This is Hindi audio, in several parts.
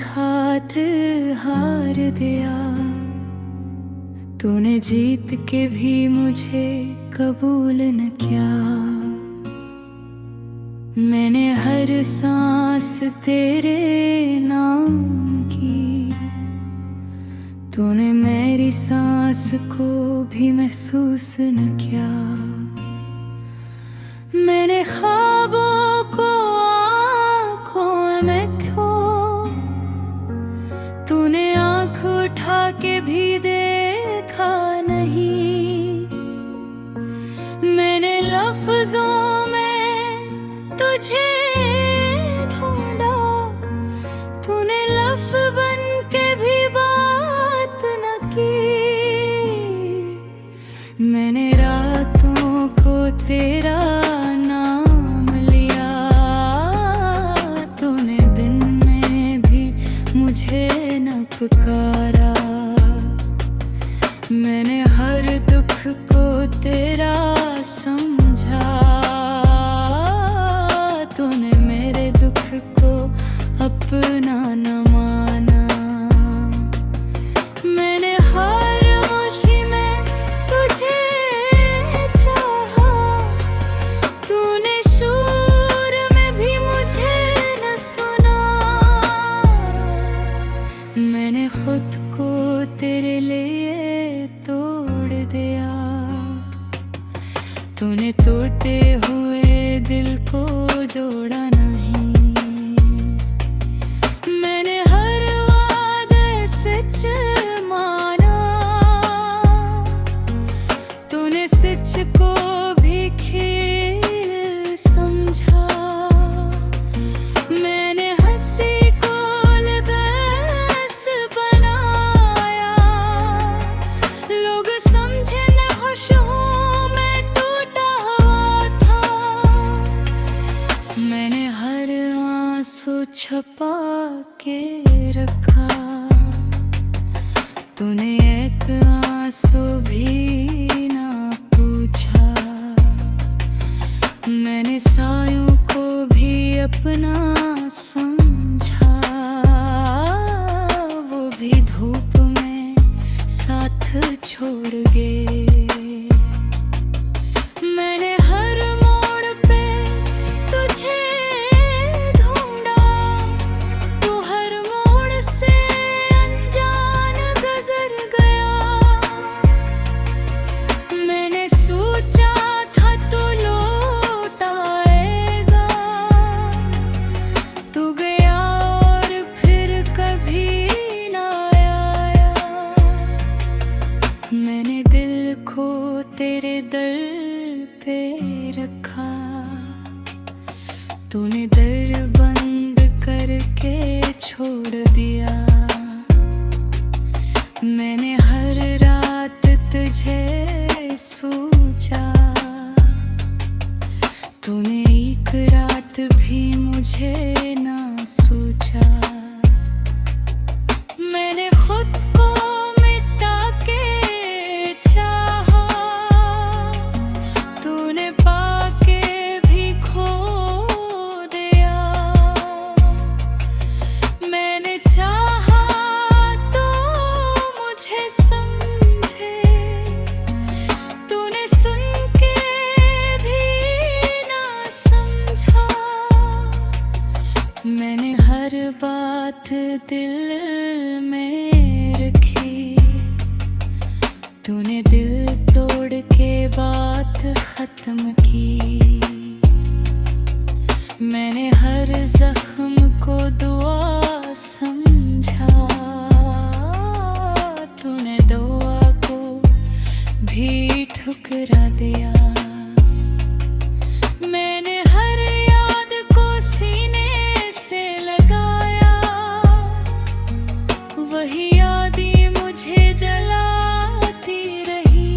खातिर हार दिया। तूने जीत के भी मुझे कबूल न किया। मैंने हर सांस तेरे नाम की। तूने मेरी सांस को भी महसूस न किया। मैंने ख्वाबों को आँखों में खो, तूने आँख उठा के भी देखा नहीं। मैंने लफ्जों में तुझे ढूंढा, तूने लफ्ज बन के भी बात न की। मैंने रातों को तेरा नाम लिया, तूने दिन में भी मुझे न पुकारा। मैंने हर दुख को तेरा समझा, तूने मेरे दुख को अपना न माना। मैंने हर खुशी में तुझे चाहा, तूने शोर में भी मुझे न सुना। मैंने खुद को तेरे लिए तोड़ दिया, तूने टूटे हुए दिल को जोड़ा नहीं। मैंने हर वादे सच माना, तूने सच को भी खेल समझा। मैंने हंसी को लिबास बनाया, लोग समझे न खुश हूँ मैं टूटा हुआ था। मैंने हर आंसू छुपा के रखा, तूने एक आंसू भी ना पूछा। मैंने सायों को भी अपना समझा, वो भी धूप में साथ छोड़ गए। मैंने हर मोड़ पे तुझे ढूंढा, तू हर मोड़ से अनजान गुजर गया। मैंने सोचा था तू लौट आएगा, तू गया और फिर कभी ना आया। मैंने दिल को तेरे दर पे रखा, तूने दर बंद करके छोड़ दिया। मैंने हर रात तुझे सोचा, तूने एक रात भी मुझे ना सोचा। मैंने खुद को मिटा के चाहा, तूने पाके भी खो दिया। मैंने चाहा तो मुझे समझे, तूने सुन के भी ना समझा। मैंने हर बात दिल में रखी, तूने दिल तोड़ के बात खत्म की। मैंने हर जख्म को दुआ समझा, तूने दुआ को भी ठुकरा दिया। मैंने हर याद को सीने से लगाया, वही यादें मुझे जलाती रही।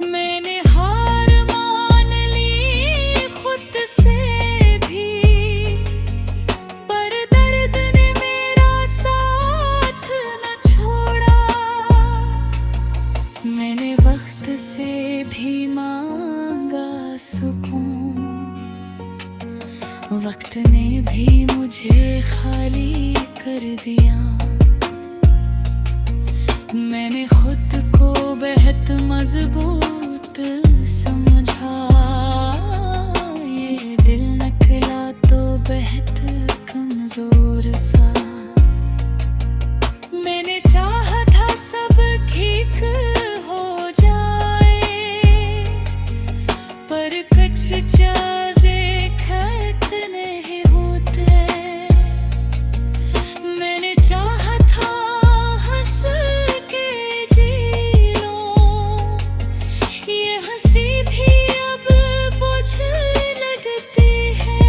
मैंने हार मान ली खुद से भी, कर दिया। मैंने खुद को बेहद मजबूत समझा, ये दिल निकला तो बेहद कमजोर सा। मैंने चाहा था सब ठीक हो जाए, पर कुछ चाज़े खत नहीं होते। मैंने चाहा था हंस के जी लूं, ये हंसी भी अब बोझ लगती है।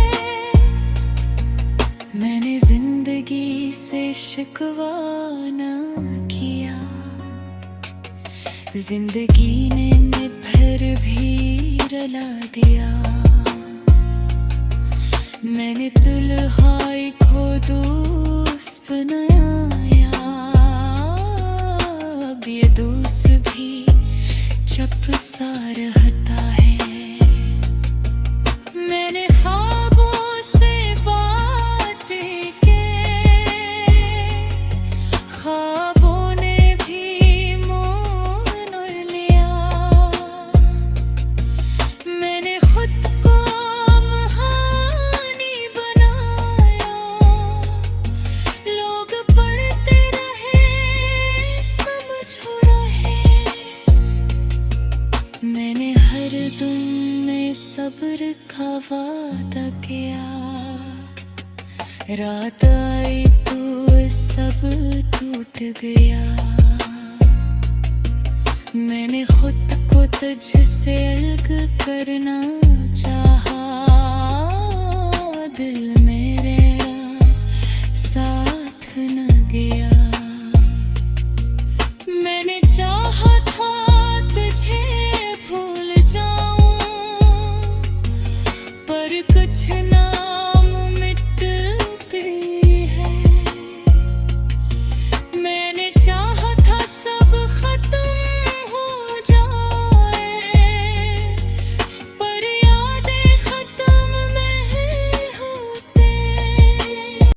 मैंने जिंदगी से शिकवा न किया, जिंदगी ने फिर भी रुला दिया। मैंने दुल्हाई को दोस्त बनाया, अब ये दोस्त भी चुप सा रहता है। मैंने ख्वाबों से बातें की, ख्वाबों ने भी मोह लिया। मैंने खुद को महानी बनाया, लोग पढ़ते रहे समझ रहे। मैंने हर दिन में सब्र का वादा किया, रात आई तो सब टूट गया। मैंने खुद को तुझसे अलग करना चाहा, दिल